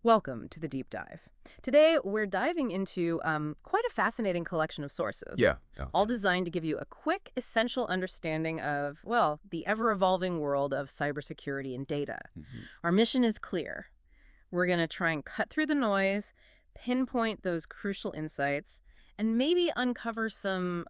Welcome to the deep dive. Today, we're diving into quite a fascinating collection of sources, Yeah. all designed to give you a quick, essential understanding of, well, the ever-evolving world of cybersecurity and data. Mhm. Our mission is clear. We're going to try and cut through the noise, pinpoint those crucial insights, and maybe uncover some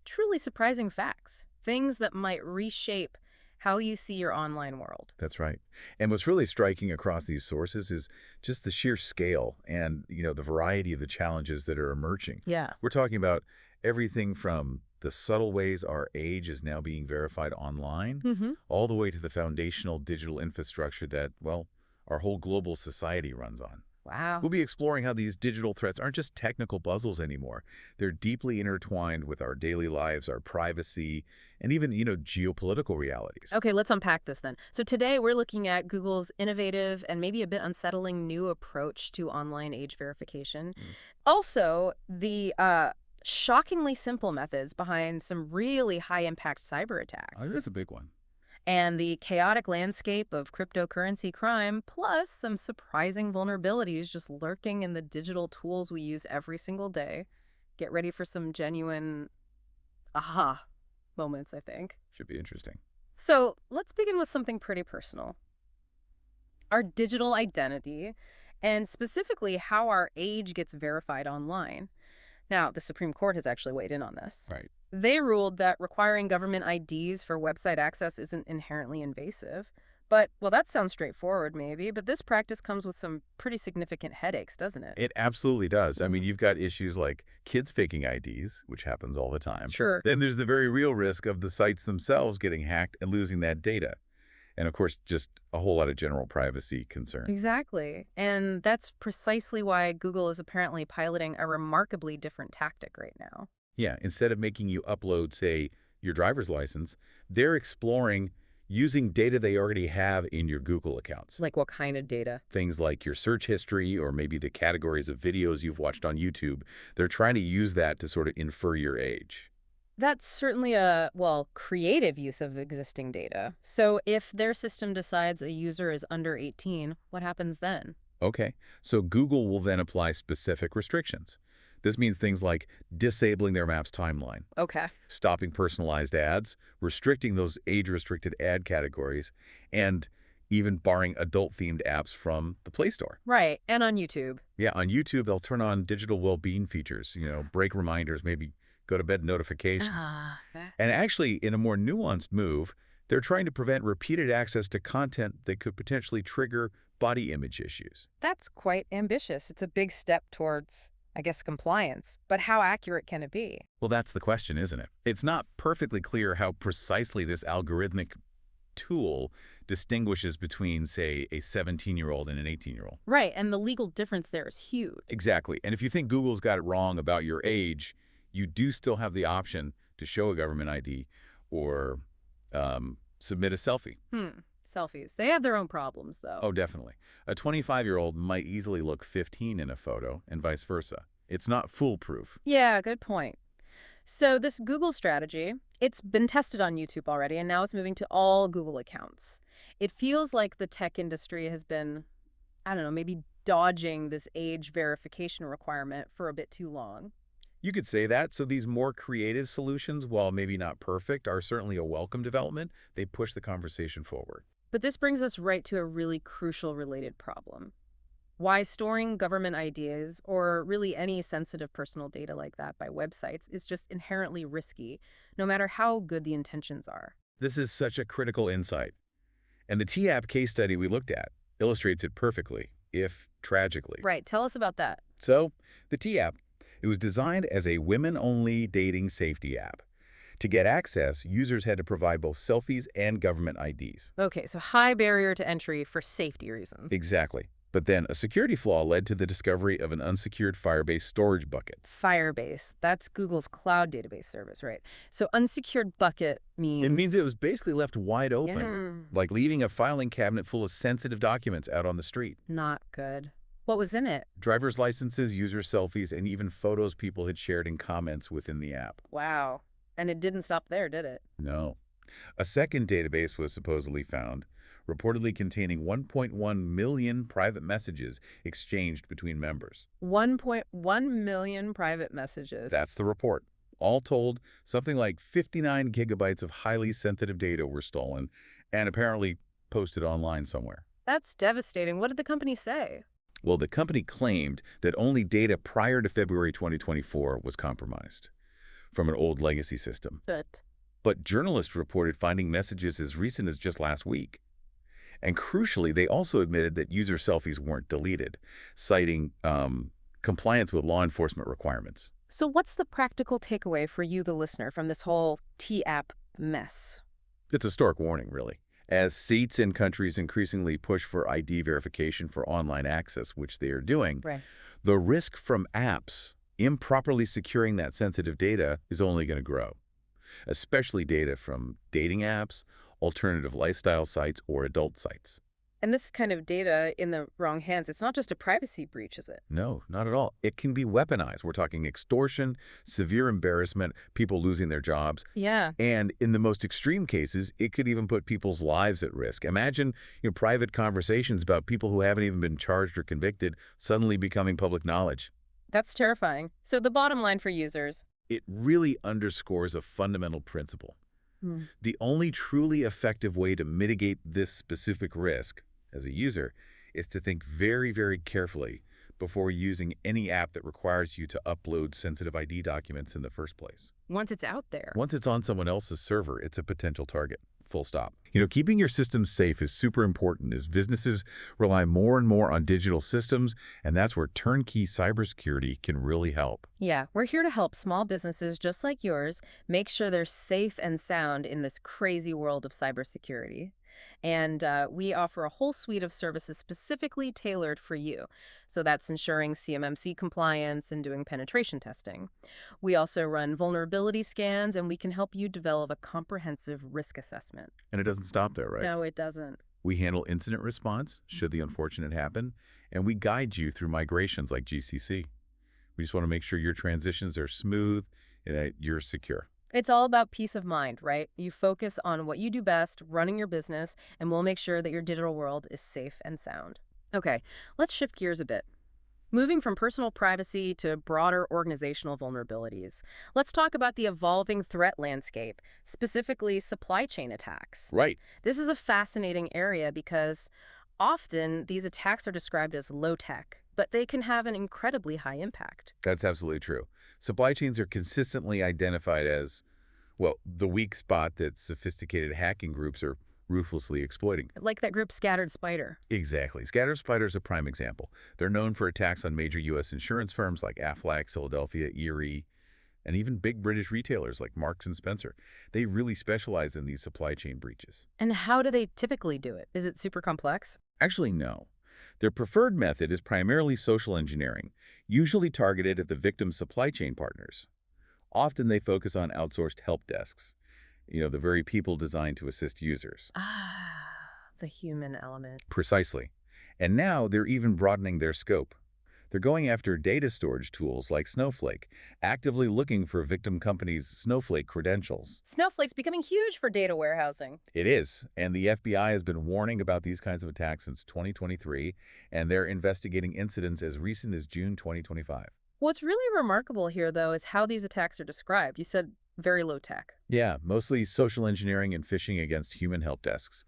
truly surprising facts, things that might reshape how you see your online world. That's right. And what's really striking across these sources is just the sheer scale and, the variety of the challenges that are emerging. Yeah. We're talking about everything from the subtle ways our age is now being verified online, Mm-hmm. all the way to the foundational digital infrastructure that, well, our whole global society runs on. Wow. We'll be exploring how these digital threats aren't just technical puzzles anymore. They're deeply intertwined with our daily lives, our privacy, and even, geopolitical realities. Okay, let's unpack this then. So today we're looking at Google's innovative and maybe a bit unsettling new approach to online age verification. Mm. Also, the shockingly simple methods behind some really high-impact cyber attacks. That's a big one. And the chaotic landscape of cryptocurrency crime, plus some surprising vulnerabilities just lurking in the digital tools we use every single day. Get ready for some genuine aha moments, I think. Should be interesting. So let's begin with something pretty personal. Our digital identity, and specifically how our age gets verified online. Now, the Supreme Court has actually weighed in on this. Right. They ruled that requiring government IDs for website access isn't inherently invasive. But, well, that sounds straightforward maybe, but this practice comes with some pretty significant headaches, doesn't it? It absolutely does. I mean, you've got issues like kids faking IDs, which happens all the time. Sure. Then there's the very real risk of the sites themselves getting hacked and losing that data. And of course, just a whole lot of general privacy concerns. Exactly. And that's precisely why Google is apparently piloting a remarkably different tactic right now. Yeah, instead of making you upload, say, your driver's license, they're exploring using data they already have in your Google accounts. Like what kind of data? Things like your search history or maybe the categories of videos you've watched on YouTube. They're trying to use that to sort of infer your age. That's certainly a, well, creative use of existing data. So if their system decides a user is under 18, what happens then? Okay, so Google will then apply specific restrictions. This means things like disabling their Maps timeline, Okay. stopping personalized ads, restricting those age-restricted ad categories, and even barring adult-themed apps from the Play Store. Right. And on YouTube. Yeah, on YouTube, they'll turn on digital well-being features, break reminders, maybe go to bed notifications. Okay. And actually, in a more nuanced move, they're trying to prevent repeated access to content that could potentially trigger body image issues. That's quite ambitious. It's a big step towards, I guess, compliance. But how accurate can it be? Well, that's the question, isn't it? It's not perfectly clear how precisely this algorithmic tool distinguishes between, say, a 17-year-old and an 18-year-old. Right. And the legal difference there is huge. Exactly. And if you think Google's got it wrong about your age, you do still have the option to show a government ID or submit a selfie. Selfies. They have their own problems, though. Oh, definitely. A 25-year-old might easily look 15 in a photo and vice versa. It's not foolproof. Yeah, good point. So this Google strategy, it's been tested on YouTube already, and now it's moving to all Google accounts. It feels like the tech industry has been, I don't know, maybe dodging this age verification requirement for a bit too long. You could say that. So these more creative solutions, while maybe not perfect, are certainly a welcome development. They push the conversation forward. But this brings us right to a really crucial related problem. Why storing government IDs, or really any sensitive personal data like that by websites, is just inherently risky, no matter how good the intentions are. This is such a critical insight. And the TAP case study we looked at illustrates it perfectly, if tragically. Right, tell us about that. So, the TAP, it was designed as a women-only dating safety app. To get access, users had to provide both selfies and government IDs. Okay, so high barrier to entry for safety reasons. Exactly. But then a security flaw led to the discovery of an unsecured Firebase storage bucket. Firebase, that's Google's cloud database service, right? So unsecured bucket means... It means it was basically left wide open, Yeah. like leaving a filing cabinet full of sensitive documents out on the street. Not good. What was in it? Driver's licenses, user selfies, and even photos people had shared in comments within the app. Wow. And it didn't stop there, did it? No. A second database was supposedly found, reportedly containing 1.1 million private messages exchanged between members. 1.1 million private messages. That's the report. All told, something like 59 gigabytes of highly sensitive data were stolen and apparently posted online somewhere. That's devastating. What did the company say? Well, the company claimed that only data prior to February 2024 was compromised from an old legacy system. But But journalists reported finding messages as recent as just last week. And crucially, they also admitted that user selfies weren't deleted, citing compliance with law enforcement requirements. so what's the practical takeaway for you, the listener, from this whole T-app mess? It's a stark warning, really. As states and countries increasingly push for ID verification for online access, which they are doing, Right. the risk from apps improperly securing that sensitive data is only going to grow, especially data from dating apps, alternative lifestyle sites, or adult sites. And this kind of data in the wrong hands, it's not just a privacy breach, is it? No, not at all. It can be weaponized. We're talking extortion, severe embarrassment, people losing their jobs. Yeah. And in the most extreme cases, it could even put people's lives at risk. Imagine, private conversations about people who haven't even been charged or convicted suddenly becoming public knowledge. That's terrifying. So the bottom line for users. It really underscores a fundamental principle. Hmm. The only truly effective way to mitigate this specific risk as a user is to think very, very carefully before using any app that requires you to upload sensitive ID documents in the first place. Once it's out there. Once it's on someone else's server, it's a potential target. Full stop. Keeping your systems safe is super important as businesses rely more and more on digital systems, and that's where Turnkey Cybersecurity can really help. Yeah, we're here to help small businesses just like yours make sure they're safe and sound in this crazy world of cybersecurity. And we offer a whole suite of services specifically tailored for you. So that's ensuring CMMC compliance and doing penetration testing. We also run vulnerability scans, and we can help you develop a comprehensive risk assessment. And it doesn't stop there, right? No, it doesn't. We handle incident response, should the unfortunate happen, and we guide you through migrations like GCC. We just want to make sure your transitions are smooth and that you're secure. It's all about peace of mind, right? You focus on what you do best, running your business, and we'll make sure that your digital world is safe and sound. Okay, let's shift gears a bit. Moving from personal privacy to broader organizational vulnerabilities, let's talk about the evolving threat landscape, specifically supply chain attacks. Right. This is a fascinating area because often these attacks are described as low-tech, but they can have an incredibly high impact. That's absolutely true. Supply chains are consistently identified as, well, the weak spot that sophisticated hacking groups are ruthlessly exploiting. Like that group Scattered Spider. Exactly. Scatter Spider is a prime example. They're known for attacks on major U.S. insurance firms like Aflac, Philadelphia, Erie, and even big British retailers like Marks and Spencer. They really specialize in these supply chain breaches. And how do they typically do it? Is it super complex? Actually, no. Their preferred method is primarily social engineering, usually targeted at the victim's supply chain partners. Often they focus on outsourced help desks, the very people designed to assist users. The human element. Precisely. And now they're even broadening their scope. They're going after data storage tools like Snowflake, actively looking for victim companies' Snowflake credentials. Snowflake's becoming huge for data warehousing. It is, and the FBI has been warning about these kinds of attacks since 2023, and they're investigating incidents as recent as June 2025. What's really remarkable here, though, is how these attacks are described. You said very low tech. Yeah, mostly social engineering and phishing against human help desks.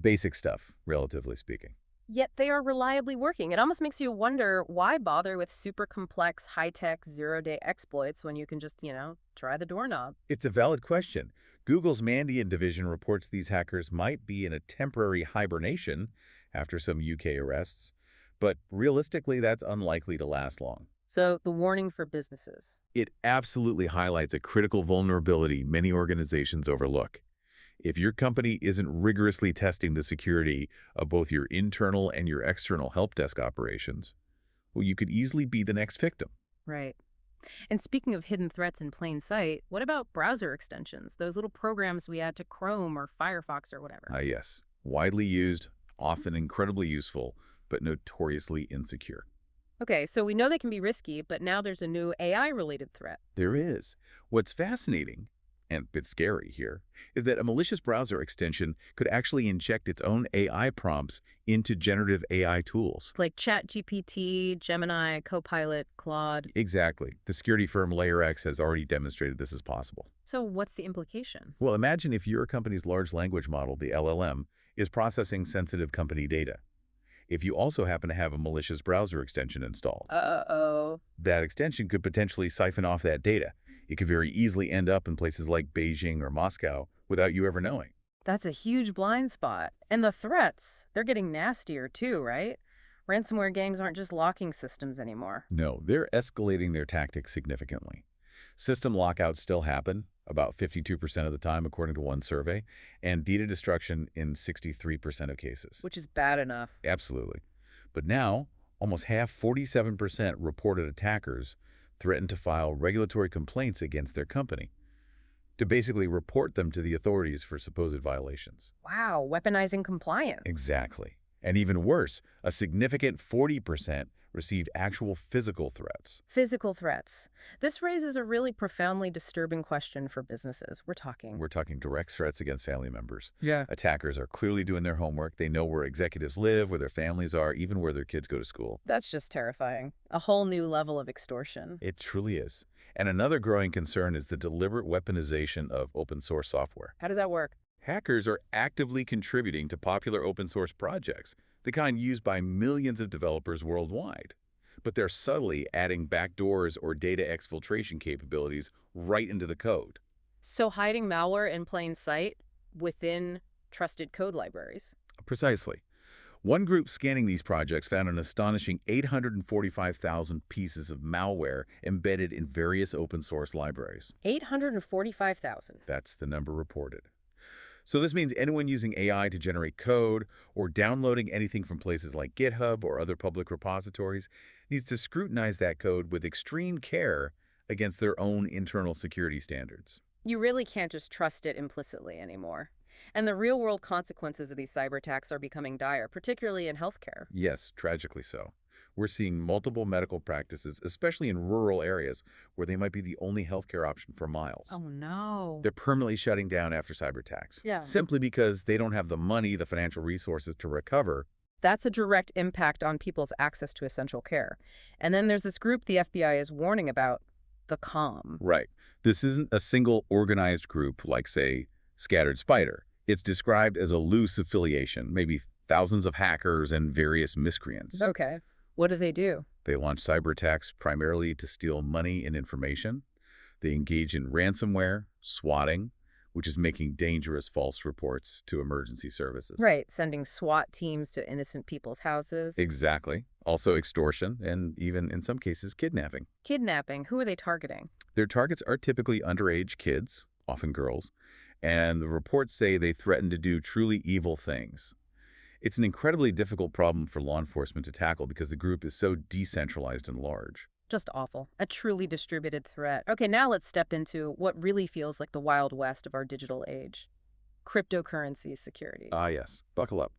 Basic stuff, relatively speaking. Yet they are reliably working. It almost makes you wonder, why bother with super complex, high-tech, zero-day exploits when you can just, try the doorknob? It's a valid question. Google's Mandiant division reports these hackers might be in a temporary hibernation after some UK arrests, but realistically, that's unlikely to last long. So the warning for businesses. It absolutely highlights a critical vulnerability many organizations overlook. If your company isn't rigorously testing the security of both your internal and your external help desk operations, well, you could easily be the next victim. Right. And speaking of hidden threats in plain sight, what about browser extensions? Those little programs we add to Chrome or Firefox or whatever. Yes. Widely used, often incredibly useful, but notoriously insecure. Okay, so we know they can be risky, but now there's a new AI-related threat. There is. What's fascinating and a bit scary here, is that a malicious browser extension could actually inject its own AI prompts into generative AI tools. Like ChatGPT, Gemini, Copilot, Claude. Exactly. The security firm LayerX has already demonstrated this is possible. So what's the implication? Well, imagine if your company's large language model, the LLM, is processing sensitive company data. If you also happen to have a malicious browser extension installed, Uh-oh. that extension could potentially siphon off that data. It could very easily end up in places like Beijing or Moscow without you ever knowing. That's a huge blind spot. And the threats, they're getting nastier too, right? Ransomware gangs aren't just locking systems anymore. No, they're escalating their tactics significantly. System lockouts still happen, about 52% of the time according to one survey, and data destruction in 63% of cases. Which is bad enough. Absolutely. But now, almost half, 47%, reported attackers threaten to file regulatory complaints against their company to basically report them to the authorities for supposed violations. Wow, weaponizing compliance. Exactly. And even worse, a significant 40% received actual physical threats. Physical threats. This raises a really profoundly disturbing question for businesses. We're talking Direct threats against family members. Yeah. Attackers are clearly doing their homework. They know where executives live, where their families are, even where their kids go to school. That's just terrifying. A whole new level of extortion. It truly is. And another growing concern is the deliberate weaponization of open source software. How does that work? Hackers are actively contributing to popular open source projects, the kind used by millions of developers worldwide. But they're subtly adding backdoors or data exfiltration capabilities right into the code. So hiding malware in plain sight within trusted code libraries. Precisely. One group scanning these projects found an astonishing 845,000 pieces of malware embedded in various open source libraries. 845,000. That's the number reported. So this means anyone using AI to generate code or downloading anything from places like GitHub or other public repositories needs to scrutinize that code with extreme care against their own internal security standards. You really can't just trust it implicitly anymore. And the real-world consequences of these cyber attacks are becoming dire, particularly in healthcare. Yes, tragically so. We're seeing multiple medical practices, especially in rural areas where they might be the only healthcare option for miles. Oh, no. They're permanently shutting down after cyber attacks. Yeah. Simply because they don't have the money, the financial resources to recover. That's a direct impact on people's access to essential care. And then there's this group the FBI is warning about, the COM. Right. This isn't a single organized group like, say, Scattered Spider. It's described as a loose affiliation, maybe thousands of hackers and various miscreants. Okay. What do? They launch cyber attacks primarily to steal money and information. They engage in ransomware, swatting, which is making dangerous false reports to emergency services. Right, sending SWAT teams to innocent people's houses. Exactly. Also extortion and even, in some cases, kidnapping. Kidnapping. Who are they targeting? Their targets are typically underage kids, often girls, and the reports say they threaten to do truly evil things. It's an incredibly difficult problem for law enforcement to tackle because the group is so decentralized and large. Just awful. A truly distributed threat. Okay, now let's step into what really feels like the Wild West of our digital age. Cryptocurrency security. Ah, yes. Buckle up.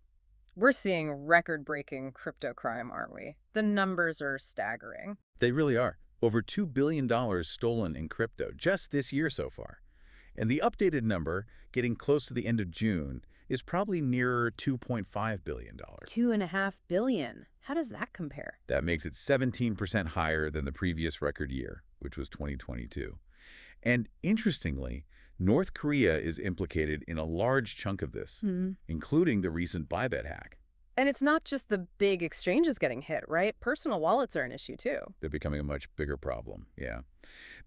We're seeing record-breaking crypto crime, aren't we? The numbers are staggering. They really are. Over $2 billion stolen in crypto just this year so far. And the updated number, getting close to the end of June, is probably nearer $2.5 billion. $2.5 billion. How does that compare? That makes it 17% higher than the previous record year, which was 2022. And interestingly, North Korea is implicated in a large chunk of this, including the recent Bybit hack. And it's not just the big exchanges getting hit, right? Personal wallets are an issue, too. They're becoming a much bigger problem, yeah.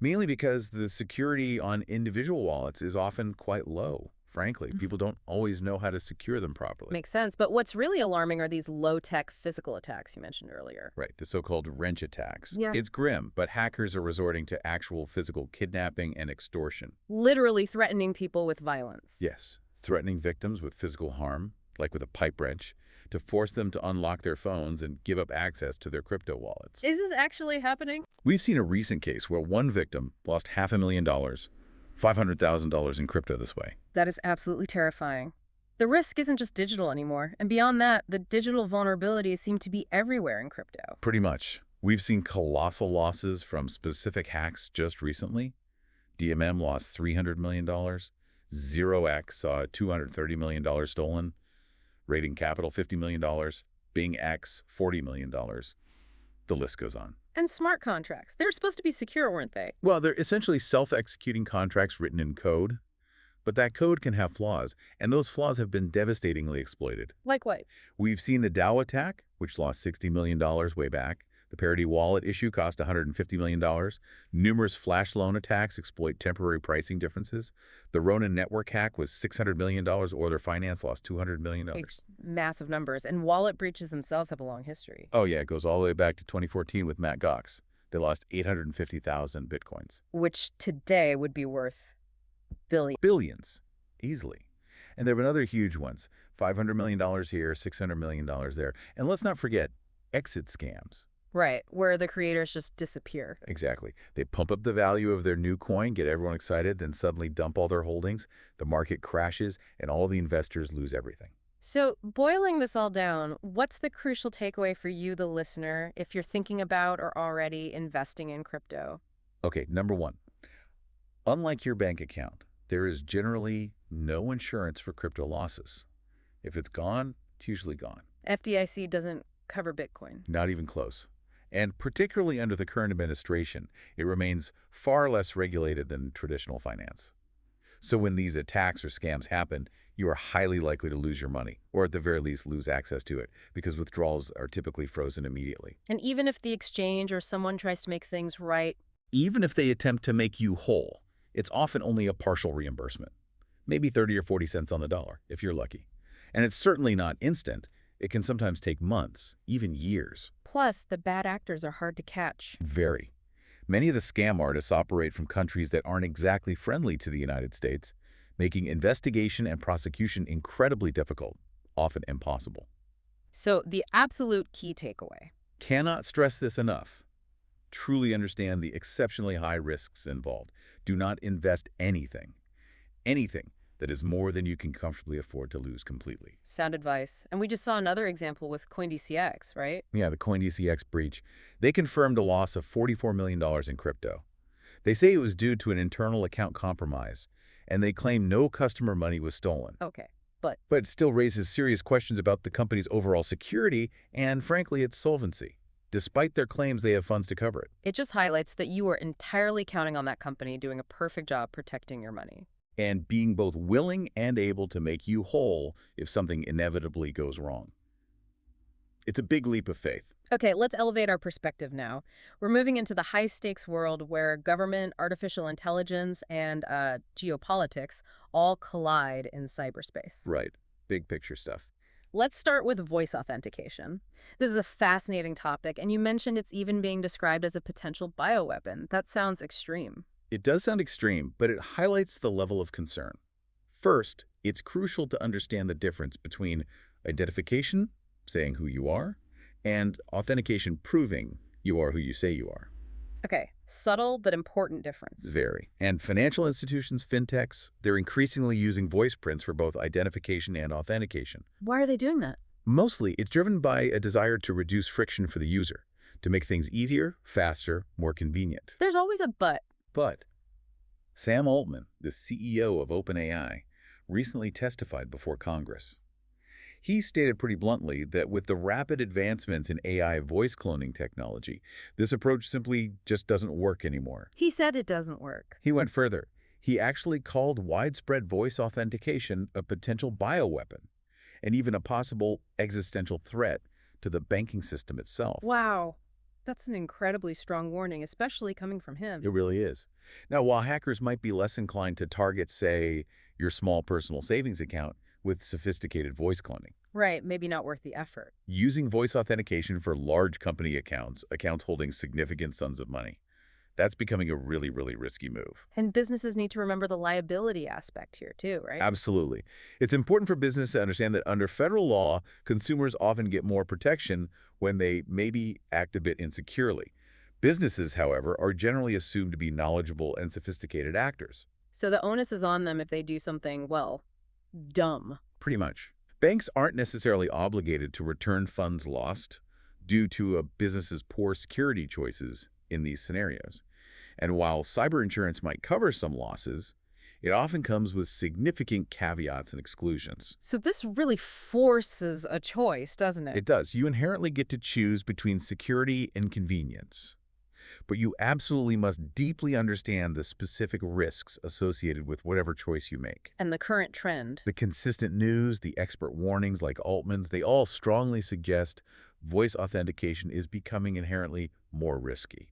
Mainly because the security on individual wallets is often quite low. Frankly, people don't always know how to secure them properly. Makes sense. But what's really alarming are these low-tech physical attacks you mentioned earlier. Right, the so-called wrench attacks. Yeah. It's grim, but hackers are resorting to actual physical kidnapping and extortion. Literally threatening people with violence. Yes, threatening victims with physical harm, like with a pipe wrench, to force them to unlock their phones and give up access to their crypto wallets. Is this actually happening? We've seen a recent case where one victim lost $500,000, $500,000 in crypto this way. That is absolutely terrifying. The risk isn't just digital anymore. And beyond that, the digital vulnerabilities seem to be everywhere in crypto. Pretty much. We've seen colossal losses from specific hacks just recently. DMM lost $300 million. 0x saw $230 million stolen. Rating Capital, $50 million. Bing X, $40 million. The list goes on. And smart contracts. They were supposed to be secure, weren't they? Well, they're essentially self-executing contracts written in code, but that code can have flaws, and those flaws have been devastatingly exploited. Like what? We've seen the Dow attack, which lost $60 million way back. The Parity Wallet issue cost $150 million. Numerous flash loan attacks exploit temporary pricing differences. The Ronin network hack was $600 million. Order Finance lost $200 million. Massive numbers. And wallet breaches themselves have a long history. Oh, yeah, it goes all the way back to 2014 with Mt. Gox. They lost 850,000 bitcoins. Which today would be worth billions. Billions, easily. And there have been other huge ones. $500 million here, $600 million there. And let's not forget exit scams. Right, where the creators just disappear. Exactly. They pump up the value of their new coin, get everyone excited, then suddenly dump all their holdings. The market crashes, and all the investors lose everything. So, boiling this all down, what's the crucial takeaway for you, the listener, if you're thinking about or already investing in crypto? Okay, number one, unlike your bank account, there is generally no insurance for crypto losses. If it's gone, it's usually gone. FDIC doesn't cover Bitcoin. Not even close. And particularly under the current administration, it remains far less regulated than traditional finance. So when these attacks or scams happen, you are highly likely to lose your money, or at the very least lose access to it, because withdrawals are typically frozen immediately. And even if the exchange or someone tries to make things right, Even if they attempt to make you whole, it's often only a partial reimbursement. Maybe 30 or 40 cents on the dollar, if you're lucky. And it's certainly not instant. It can sometimes take months, even years. plus the bad actors are hard to catch. Very. Many of the scam artists operate from countries that aren't exactly friendly to the United States, making investigation and prosecution incredibly difficult, often impossible. So the absolute key takeaway. Cannot stress this enough. Truly understand the exceptionally high risks involved. Do not invest anything that is more than you can comfortably afford to lose completely. Sound advice. And we just saw another example with CoinDCX, right? Yeah, the CoinDCX breach. They confirmed a loss of $44 million in crypto. They say it was due to an internal account compromise, and they claim no customer money was stolen. Okay, but But it still raises serious questions about the company's overall security and, frankly, its solvency. Despite their claims, they have funds to cover it. it just highlights that you are entirely counting on that company doing a perfect job protecting your money. And being both willing and able to make you whole if something inevitably goes wrong. It's a big leap of faith. Okay, let's elevate our perspective now. We're moving into the high-stakes world where government, artificial intelligence, and geopolitics all collide in cyberspace. Right. Big picture stuff. Let's start with voice authentication. This is a fascinating topic, and you mentioned it's even being described as a potential bioweapon. That sounds extreme. It does sound extreme, but it highlights the level of concern. First, it's crucial to understand the difference between identification, saying who you are, and authentication, proving you are who you say you are. Okay, subtle but important difference. Very. And financial institutions, fintechs, they're increasingly using voice prints for both identification and authentication. Why are they doing that? Mostly, it's driven by a desire to reduce friction for the user, to make things easier, faster, more convenient. There's always a but. But Sam Altman, the CEO of OpenAI, recently testified before Congress. He stated pretty bluntly that with the rapid advancements in AI voice cloning technology, this approach simply just doesn't work anymore. He said it doesn't work. He went further. He actually called widespread voice authentication a potential bioweapon and even a possible existential threat to the banking system itself. Wow. That's an incredibly strong warning, especially coming from him. It really is. Now, while hackers might be less inclined to target, say, your small personal savings account with sophisticated voice cloning, Right, maybe not worth the effort. using voice authentication for large company accounts holding significant sums of money, that's becoming a really, really risky move. And businesses need to remember the liability aspect here too, right? Absolutely. It's important for business to understand that under federal law, consumers often get more protection when they maybe act a bit insecurely. Businesses, however, are generally assumed to be knowledgeable and sophisticated actors. So the onus is on them if they do something, well, dumb. Pretty much. Banks aren't necessarily obligated to return funds lost due to a business's poor security choices in these scenarios. And while cyber insurance might cover some losses, it often comes with significant caveats and exclusions. So this really forces a choice, doesn't it? It does. You inherently get to choose between security and convenience, but you absolutely must deeply understand the specific risks associated with whatever choice you make. And the current trend. The consistent news, the expert warnings like Altman's, they all strongly suggest voice authentication is becoming inherently more risky.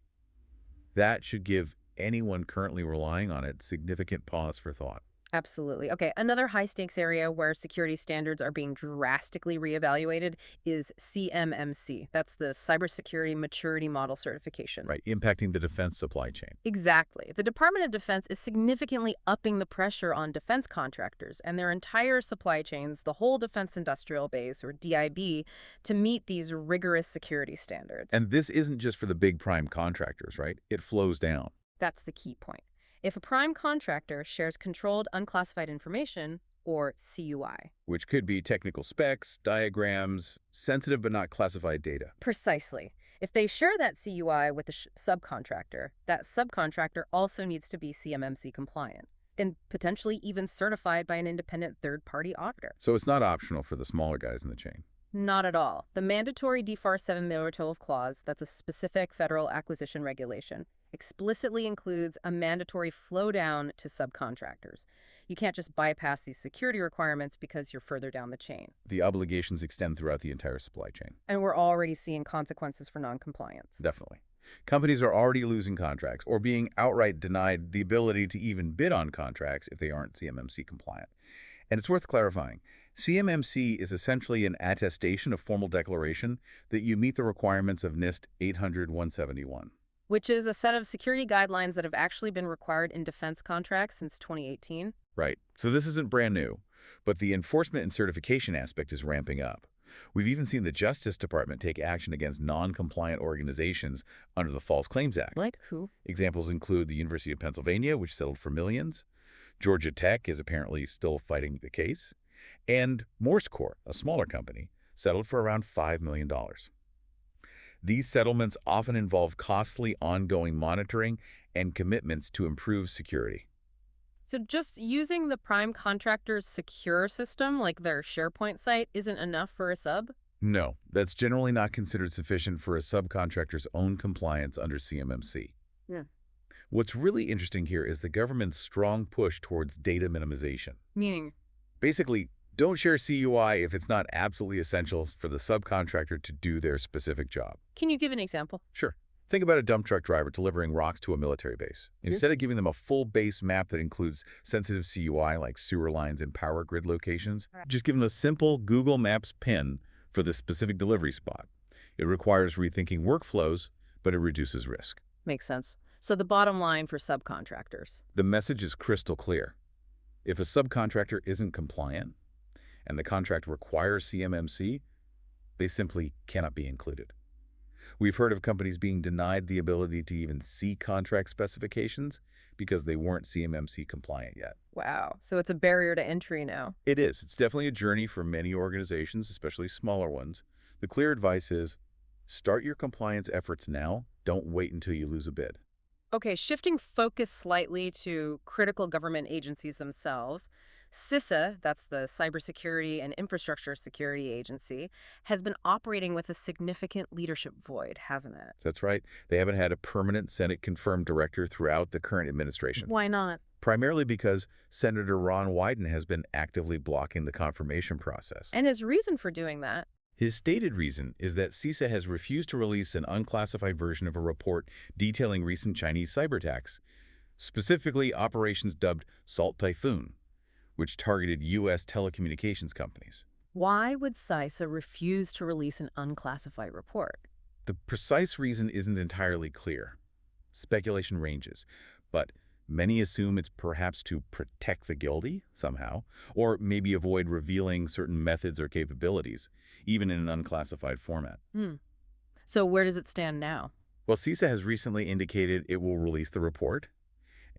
That should give anyone currently relying on it significant pause for thought. Absolutely. Okay, another high stakes area where security standards are being drastically reevaluated is CMMC. That's the Cybersecurity Maturity Model Certification. Right, impacting the defense supply chain. Exactly. The Department of Defense is significantly upping the pressure on defense contractors and their entire supply chains, the whole defense industrial base, or DIB, to meet these rigorous security standards. And this isn't just for the big prime contractors, right? It flows down. That's the key point. If a prime contractor shares controlled unclassified information, or CUI. Which could be technical specs, diagrams, sensitive but not classified data. Precisely. If they share that CUI with a subcontractor, that subcontractor also needs to be CMMC compliant and potentially even certified by an independent third-party auditor. So it's not optional for the smaller guys in the chain. Not at all. The mandatory DFAR 7 clause, that's a specific federal acquisition regulation, explicitly includes a mandatory flow down to subcontractors. You can't just bypass these security requirements because you're further down the chain. The obligations extend throughout the entire supply chain. And we're already seeing consequences for noncompliance. Definitely. Companies are already losing contracts or being outright denied the ability to even bid on contracts if they aren't CMMC compliant. And it's worth clarifying. CMMC is essentially an attestation of formal declaration that you meet the requirements of NIST 800-171. Which is a set of security guidelines that have actually been required in defense contracts since 2018. Right. So this isn't brand new, but the enforcement and certification aspect is ramping up. We've even seen the Justice Department take action against non-compliant organizations under the False Claims Act. Like who? Examples include the University of Pennsylvania, which settled for millions. Georgia Tech is apparently still fighting the case. And Morse Corp, a smaller company, settled for around $5 million. These settlements often involve costly ongoing monitoring and commitments to improve security. So just using the prime contractor's secure system, like their SharePoint site, isn't enough for a sub? No, that's generally not considered sufficient for a subcontractor's own compliance under CMMC. Yeah. What's really interesting here is the government's strong push towards data minimization. Meaning? Basically, don't share CUI if it's not absolutely essential for the subcontractor to do their specific job. Can you give an example? Sure. Think about a dump truck driver delivering rocks to a military base. Instead of giving them a full base map that includes sensitive CUI like sewer lines and power grid locations, just give them a simple Google Maps pin for the specific delivery spot. It requires rethinking workflows, but it reduces risk. Makes sense. So the bottom line for subcontractors. The message is crystal clear. If a subcontractor isn't compliant and the contract requires CMMC, they simply cannot be included. We've heard of companies being denied the ability to even see contract specifications because they weren't CMMC compliant yet. Wow. So it's a barrier to entry now. It is. It's definitely a journey for many organizations, especially smaller ones. The clear advice is start your compliance efforts now. Don't wait until you lose a bid. Okay, shifting focus slightly to critical government agencies themselves, CISA, that's the Cybersecurity and Infrastructure Security Agency, has been operating with a significant leadership void, hasn't it? That's right. They haven't had a permanent Senate-confirmed director throughout the current administration. Why not? Primarily because Senator Ron Wyden has been actively blocking the confirmation process. And his reason for doing that? His stated reason is that CISA has refused to release an unclassified version of a report detailing recent Chinese cyber attacks, specifically operations dubbed Salt Typhoon, which targeted U.S. telecommunications companies. Why would CISA refuse to release an unclassified report? The precise reason isn't entirely clear. Speculation ranges, but many assume it's perhaps to protect the guilty somehow, or maybe avoid revealing certain methods or capabilities, even in an unclassified format. So where does it stand now? Well, CISA has recently indicated it will release the report,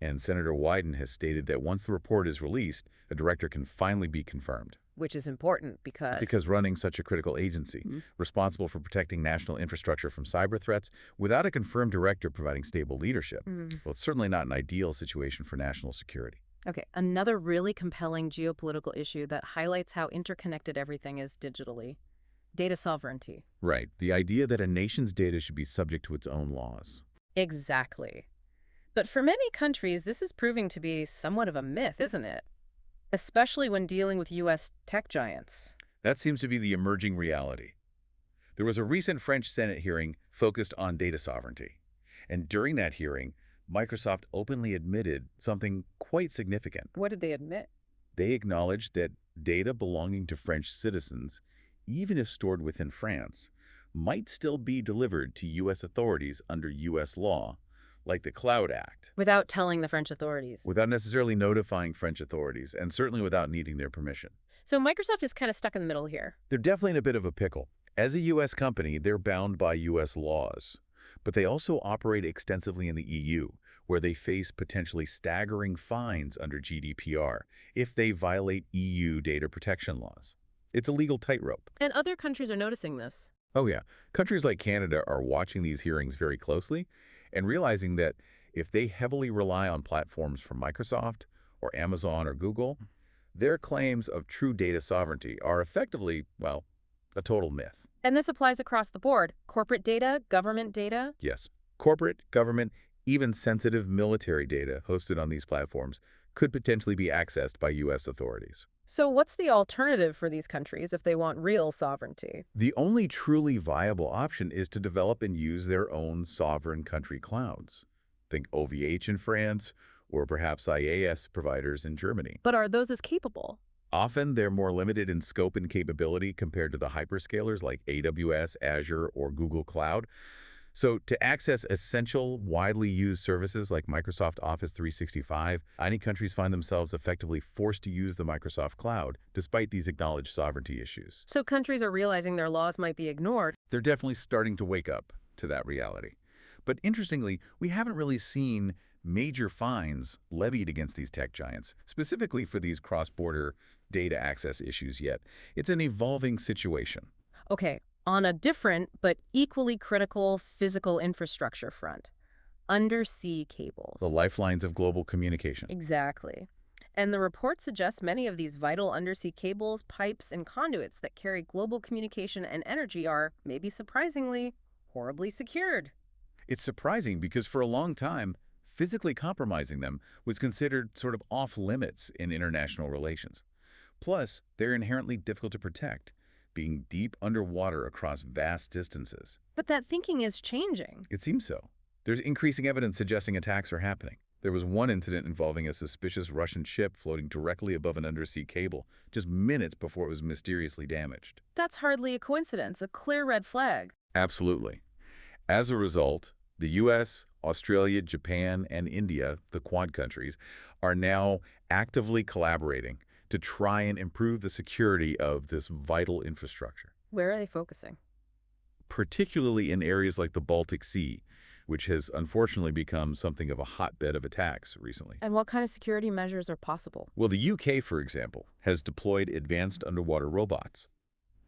and Senator Wyden has stated that once the report is released, a director can finally be confirmed. which is important because... Because running such a critical agency, Hmm. responsible for protecting national infrastructure from cyber threats, without a confirmed director providing stable leadership, Mm. well, it's certainly not an ideal situation for national security. Okay, another really compelling geopolitical issue that highlights how interconnected everything is digitally. Data sovereignty. Right. The idea that a nation's data should be subject to its own laws. Exactly. But for many countries, this is proving to be somewhat of a myth, isn't it? Especially when dealing with U.S. tech giants. That seems to be the emerging reality. There was a recent French Senate hearing focused on data sovereignty. And during that hearing, Microsoft openly admitted something quite significant. What did they admit? They acknowledged that data belonging to French citizens, even if stored within France, might still be delivered to U.S. authorities under U.S. law, like the Cloud Act, Without telling the French authorities. without necessarily notifying French authorities, and certainly without needing their permission. So Microsoft is kind of stuck in the middle here. They're definitely in a bit of a pickle. As a U.S. company, they're bound by U.S. laws, but they also operate extensively in the EU, where they face potentially staggering fines under GDPR if they violate EU data protection laws. It's a legal tightrope. And other countries are noticing this. Oh yeah, countries like Canada are watching these hearings very closely and realizing that if they heavily rely on platforms from Microsoft or Amazon or Google, their claims of true data sovereignty are effectively, well, a total myth. And this applies across the board. Corporate data, government data. Yes, corporate, government, even sensitive military data hosted on these platforms could potentially be accessed by U.S. authorities. So what's the alternative for these countries if they want real sovereignty? The only truly viable option is to develop and use their own sovereign country clouds. Think OVH in France, or perhaps IaaS providers in Germany. But are those as capable? Often, they're more limited in scope and capability compared to the hyperscalers like AWS, Azure, or Google Cloud. So to access essential, widely used services like Microsoft Office 365, many countries find themselves effectively forced to use the Microsoft Cloud, despite these acknowledged sovereignty issues. So countries are realizing their laws might be ignored. They're definitely starting to wake up to that reality. But interestingly, we haven't really seen major fines levied against these tech giants, specifically for these cross-border data access issues yet. It's an evolving situation. Okay, on a different but equally critical physical infrastructure front, undersea cables. The lifelines of global communication. Exactly. And the report suggests many of these vital undersea cables, pipes, and conduits that carry global communication and energy are, maybe surprisingly, horribly secured. It's surprising because for a long time, physically compromising them was considered sort of off-limits in international relations. Plus, they're inherently difficult to protect, being deep underwater across vast distances. But that thinking is changing. It seems so. There's increasing evidence suggesting attacks are happening. There was one incident involving a suspicious Russian ship floating directly above an undersea cable, just minutes before it was mysteriously damaged. That's hardly a coincidence, a clear red flag. Absolutely. As a result, the U.S., Australia, Japan, and India, the Quad countries, are now actively collaborating to try and improve the security of this vital infrastructure, Where are they focusing? particularly in areas like the Baltic Sea, which has unfortunately become something of a hotbed of attacks recently. And what kind of security measures are possible? Well, the UK, for example, has deployed advanced underwater robots.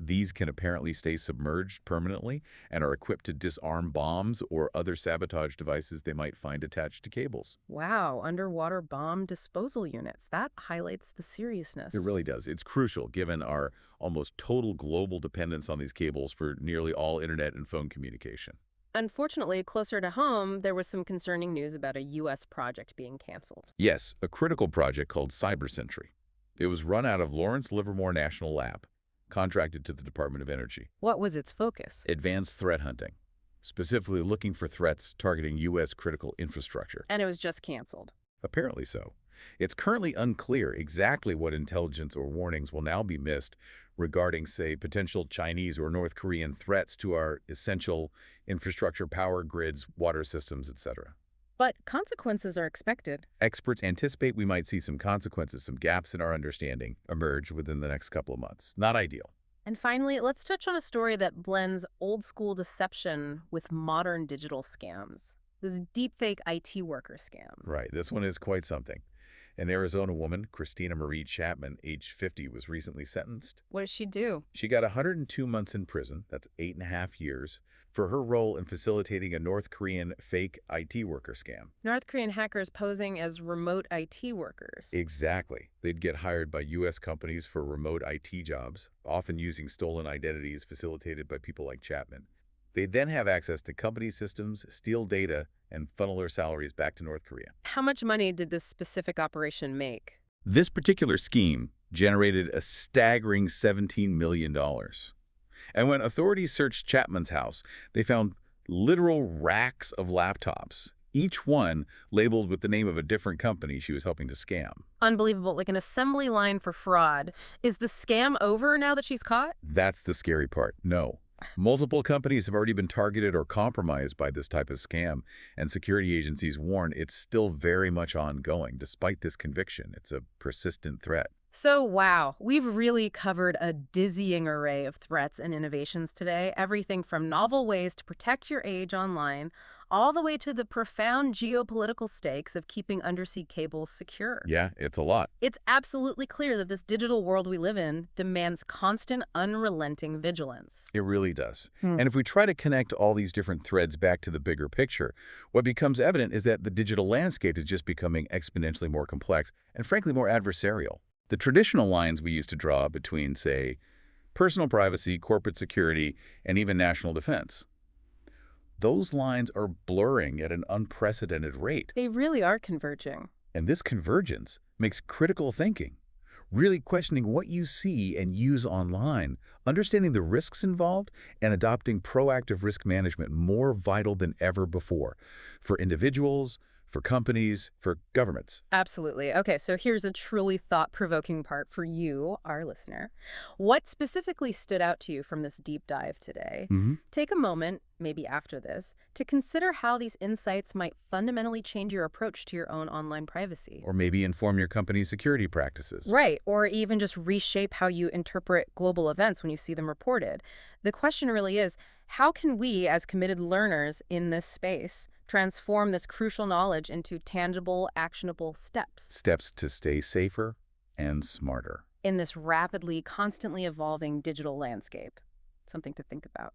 These can apparently stay submerged permanently and are equipped to disarm bombs or other sabotage devices they might find attached to cables. Wow, underwater bomb disposal units. That highlights the seriousness. It really does. It's crucial given our almost total global dependence on these cables for nearly all internet and phone communication. Unfortunately, closer to home, there was some concerning news about a U.S. project being canceled. Yes, a critical project called Cybersecurity. It was run out of Lawrence Livermore National Lab, contracted to the Department of Energy. What was its focus? Advanced threat hunting, specifically looking for threats targeting U.S. critical infrastructure. And it was just canceled. Apparently so. It's currently unclear exactly what intelligence or warnings will now be missed regarding, say, potential Chinese or North Korean threats to our essential infrastructure, power grids, water systems, etc. But consequences are expected. Experts anticipate we might see some consequences, some gaps in our understanding emerge within the next couple of months. Not ideal. And finally, let's touch on a story that blends old-school deception with modern digital scams. This deepfake IT worker scam. Right. This one is quite something. An Arizona woman, Christina Marie Chapman, age 50, was recently sentenced. What does she do? She got 102 months in prison, that's 8.5 years, for her role in facilitating a North Korean fake IT worker scam. North Korean hackers posing as remote IT workers. Exactly. They'd get hired by U.S. companies for remote IT jobs, often using stolen identities facilitated by people like Chapman. They'd then have access to company systems, steal data, and funnel their salaries back to North Korea. How much money did this specific operation make? This particular scheme generated a staggering $17 million. And when authorities searched Chapman's house, they found literal racks of laptops, each one labeled with the name of a different company she was helping to scam. Unbelievable, like an assembly line for fraud. Is the scam over now that she's caught? That's the scary part. No. Multiple companies have already been targeted or compromised by this type of scam, and security agencies warn it's still very much ongoing. Despite this conviction, it's a persistent threat. So, wow, we've really covered a dizzying array of threats and innovations today. Everything from novel ways to protect your age online, all the way to the profound geopolitical stakes of keeping undersea cables secure. Yeah, it's a lot. It's absolutely clear that this digital world we live in demands constant, unrelenting vigilance. It really does. And if we try to connect all these different threads back to the bigger picture, what becomes evident is that the digital landscape is just becoming exponentially more complex and, frankly, more adversarial. The traditional lines we used to draw between, say, personal privacy, corporate security, and even national defense, those lines are blurring at an unprecedented rate. They really are converging. And this convergence makes critical thinking, really questioning what you see and use online, understanding the risks involved, and adopting proactive risk management more vital than ever before for individuals, for companies, for governments. Absolutely. Okay, so here's a truly thought-provoking part for you, our listener. What specifically stood out to you from this deep dive today? Take a moment, maybe after this, to consider how these insights might fundamentally change your approach to your own online privacy. Or maybe inform your company's security practices. Right, or even just reshape how you interpret global events when you see them reported. The question really is, how can we, as committed learners in this space, transform this crucial knowledge into tangible, actionable steps Steps to stay safer and smarter. in this rapidly, constantly evolving digital landscape? Something to think about.